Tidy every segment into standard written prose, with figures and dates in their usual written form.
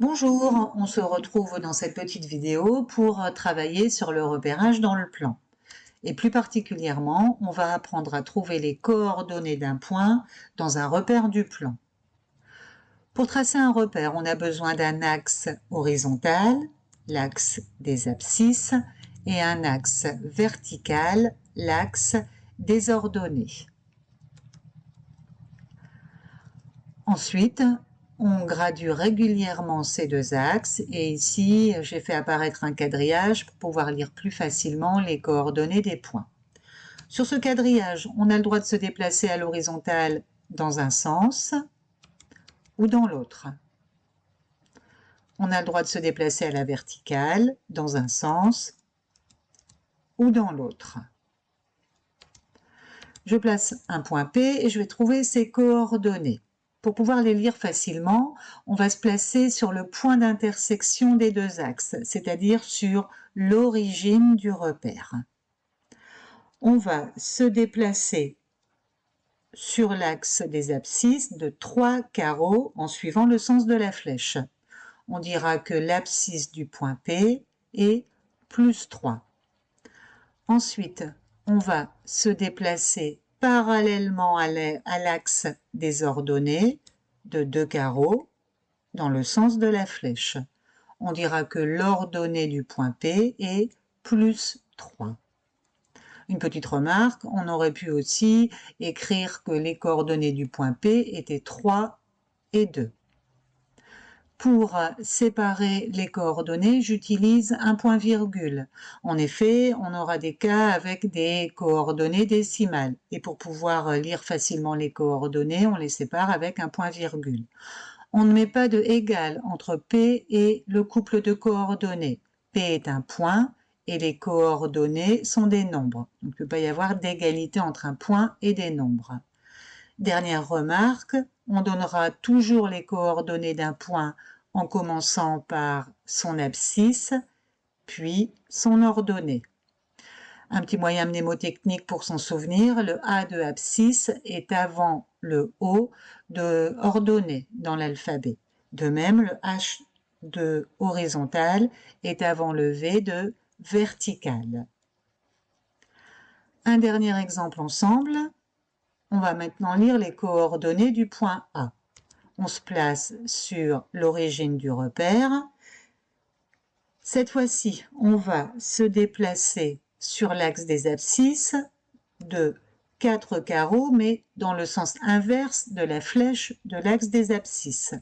Bonjour, on se retrouve dans cette petite vidéo pour travailler sur le repérage dans le plan. Et plus particulièrement, on va apprendre à trouver les coordonnées d'un point dans un repère du plan. Pour tracer un repère, on a besoin d'un axe horizontal, l'axe des abscisses, et un axe vertical, l'axe des ordonnées. Ensuite, on gradue régulièrement ces deux axes et ici, j'ai fait apparaître un quadrillage pour pouvoir lire plus facilement les coordonnées des points. Sur ce quadrillage, on a le droit de se déplacer à l'horizontale dans un sens ou dans l'autre. On a le droit de se déplacer à la verticale dans un sens ou dans l'autre. Je place un point P et je vais trouver ses coordonnées. Pour pouvoir les lire facilement, on va se placer sur le point d'intersection des deux axes, c'est-à-dire sur l'origine du repère. On va se déplacer sur l'axe des abscisses de 3 carreaux en suivant le sens de la flèche. On dira que l'abscisse du point P est plus 3. Ensuite, on va se déplacer parallèlement à l'axe des ordonnées de 2 carreaux dans le sens de la flèche. On dira que l'ordonnée du point P est plus 3. Une petite remarque, on aurait pu aussi écrire que les coordonnées du point P étaient 3 et 2. Pour séparer les coordonnées, j'utilise un point-virgule. En effet, on aura des cas avec des coordonnées décimales. Et pour pouvoir lire facilement les coordonnées, on les sépare avec un point-virgule. On ne met pas de égal entre P et le couple de coordonnées. P est un point et les coordonnées sont des nombres. Donc, il ne peut pas y avoir d'égalité entre un point et des nombres. Dernière remarque, on donnera toujours les coordonnées d'un point en commençant par son abscisse, puis son ordonnée. Un petit moyen mnémotechnique pour s'en souvenir, le A de abscisse est avant le O de ordonnée dans l'alphabet. De même, le H de horizontal est avant le V de vertical. Un dernier exemple ensemble. On va maintenant lire les coordonnées du point A. On se place sur l'origine du repère. Cette fois-ci, on va se déplacer sur l'axe des abscisses de 4 carreaux, mais dans le sens inverse de la flèche de l'axe des abscisses.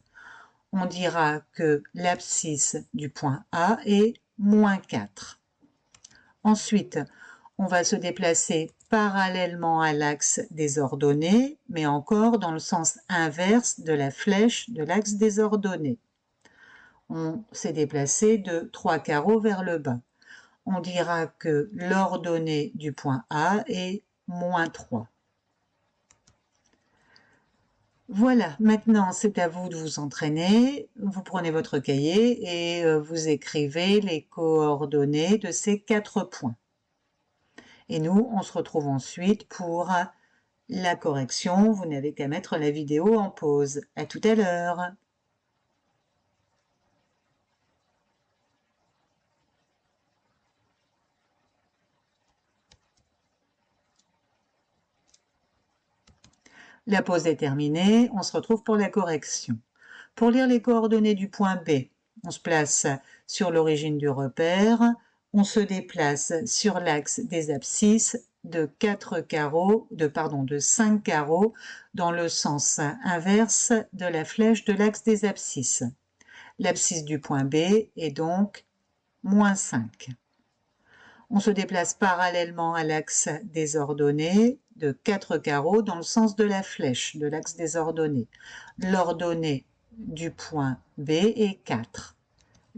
On dira que l'abscisse du point A est moins 4. Ensuite, on va se déplacer parallèlement à l'axe des ordonnées, mais encore dans le sens inverse de la flèche de l'axe des ordonnées. On s'est déplacé de 3 carreaux vers le bas. On dira que l'ordonnée du point A est moins 3. Voilà, maintenant c'est à vous de vous entraîner. Vous prenez votre cahier et vous écrivez les coordonnées de ces 4 points. Et nous, on se retrouve ensuite pour la correction. Vous n'avez qu'à mettre la vidéo en pause. À tout à l'heure. La pause est terminée. On se retrouve pour la correction. Pour lire les coordonnées du point B, on se place sur l'origine du repère. On se déplace sur l'axe des abscisses de 5 carreaux dans le sens inverse de la flèche de l'axe des abscisses. L'abscisse du point B est donc moins 5. On se déplace parallèlement à l'axe des ordonnées de 4 carreaux dans le sens de la flèche de l'axe des ordonnées. L'ordonnée du point B est 4.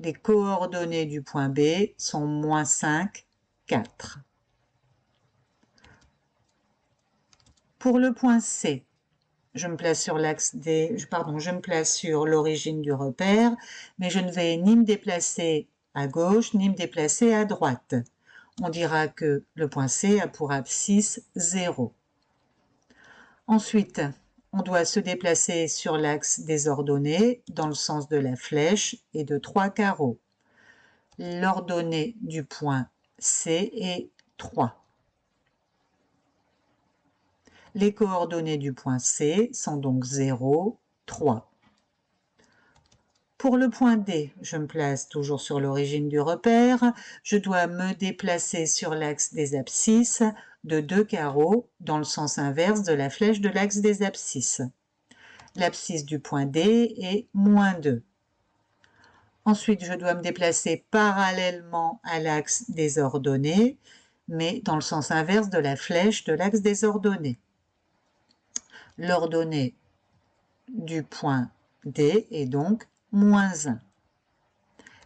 Les coordonnées du point B sont moins 5, 4. Pour le point C, je me place sur l'origine du repère, mais je ne vais ni me déplacer à gauche, ni me déplacer à droite. On dira que le point C a pour abscisse 0. Ensuite, on doit se déplacer sur l'axe des ordonnées dans le sens de la flèche et de 3 carreaux. L'ordonnée du point C est 3. Les coordonnées du point C sont donc 0, 3. Pour le point D, je me place toujours sur l'origine du repère. Je dois me déplacer sur l'axe des abscisses de 2 carreaux dans le sens inverse de la flèche de l'axe des abscisses. L'abscisse du point D est moins 2. Ensuite, je dois me déplacer parallèlement à l'axe des ordonnées, mais dans le sens inverse de la flèche de l'axe des ordonnées. L'ordonnée du point D est donc moins 1.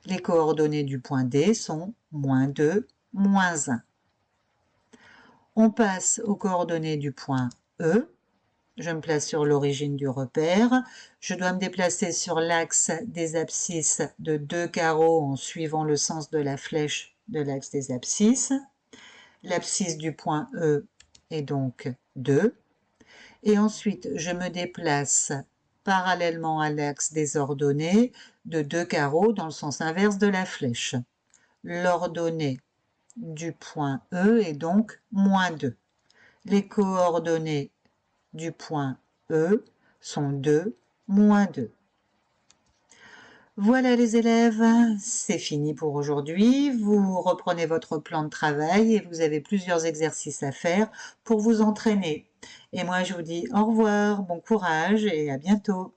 Les coordonnées du point D sont moins 2, moins 1. On passe aux coordonnées du point E. Je me place sur l'origine du repère. Je dois me déplacer sur l'axe des abscisses de 2 carreaux en suivant le sens de la flèche de l'axe des abscisses. L'abscisse du point E est donc 2. Et ensuite, je me déplace parallèlement à l'axe des ordonnées de 2 carreaux dans le sens inverse de la flèche. L'ordonnée du point E est donc moins 2. Les coordonnées du point E sont 2, moins 2. Voilà les élèves, c'est fini pour aujourd'hui. Vous reprenez votre plan de travail et vous avez plusieurs exercices à faire pour vous entraîner. Et moi, je vous dis au revoir, bon courage et à bientôt.